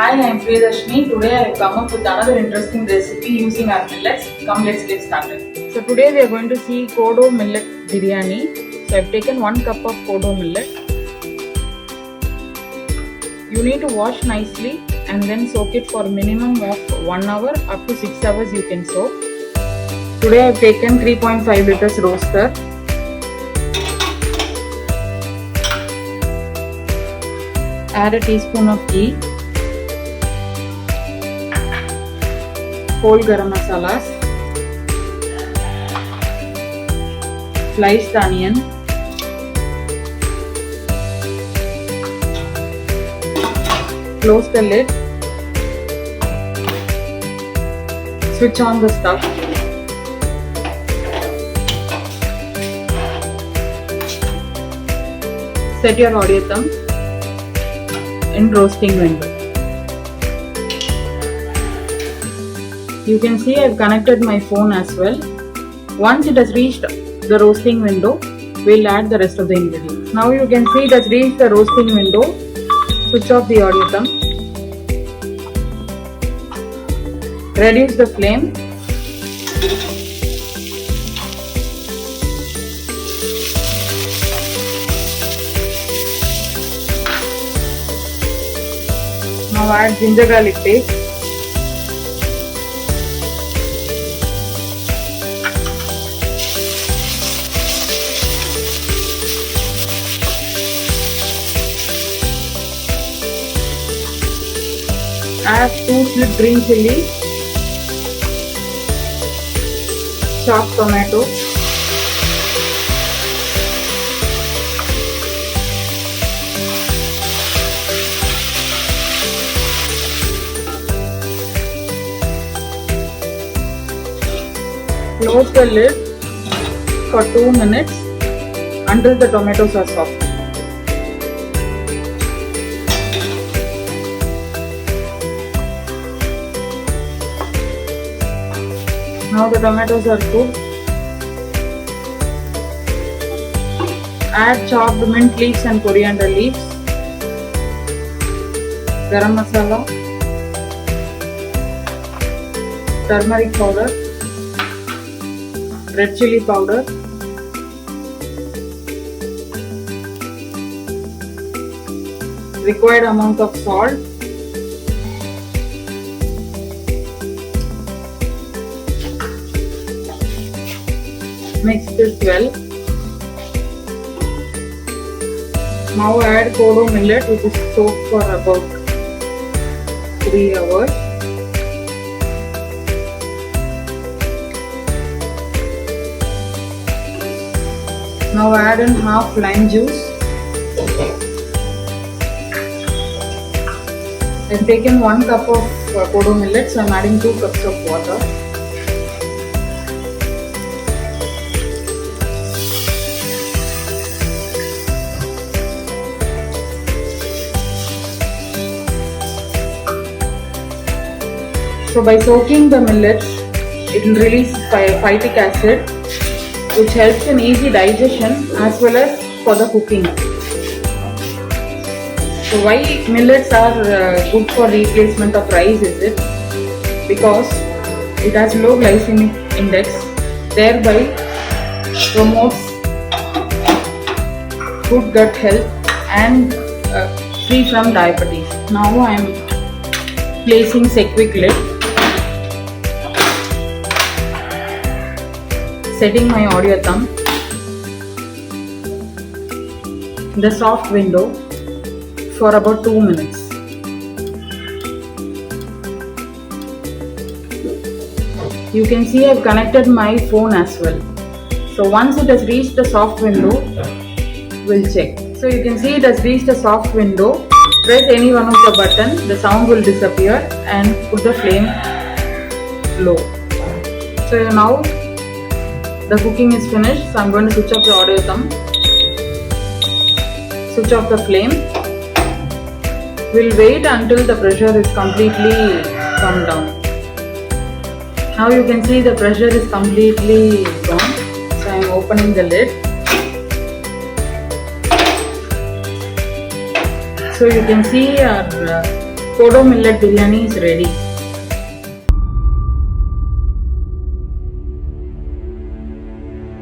Hi, I am Priyadashni. Today I have come up with another interesting recipe using our millets. Come, let's get started. So today we are going to see kodo millet biryani. So I have taken 1 cup of kodo millet. You need to wash nicely and then soak it for a minimum of 1 hour up to 6 hours you can soak. Today I have taken 3.5 liters roaster. Add a teaspoon of ghee. Whole garam masalas, sliced onion, close the lid, switch on the stove, set your audio thumb in roasting window. You can see I have connected my phone as well. Once it has reached the roasting window, we'll add the rest of the ingredients. Now you can see it has reached the roasting window. Switch off the audio thumb. Reduce the flame. Now add ginger garlic paste. Add 2 slit green chilli, chopped tomato, close the lid for 2 minutes until the tomatoes are soft. Now the tomatoes are cooked. Add chopped mint leaves and coriander leaves, garam masala, turmeric powder, red chili powder, required amount of salt, mix this well. Now add kodo millet which is soaked for about 3 hours. Now add in half lime juice. I have taken 1 cup of kodo millet, so I am adding 2 cups of water. So by soaking the millets, it will release phytic acid which helps in easy digestion as well as for the cooking. So why millets are good for replacement of rice is it? Because it has low glycemic index, thereby promotes good gut health and free from diabetes. Now I am placing Sequick lid. Setting my audio thumb in the soft window for about 2 minutes. You can see I have connected my phone as well. So once it has reached the soft window, we'll check. So you can see it has reached the soft window. Press any one of the button, the sound will disappear, and put the flame low. So now the cooking is finished, so I am going to switch off the audio thumb. Switch off the flame. We'll wait until the pressure is completely come down. Now you can see the pressure is completely gone. So I am opening the lid. So you can see our photo millet biryani is ready.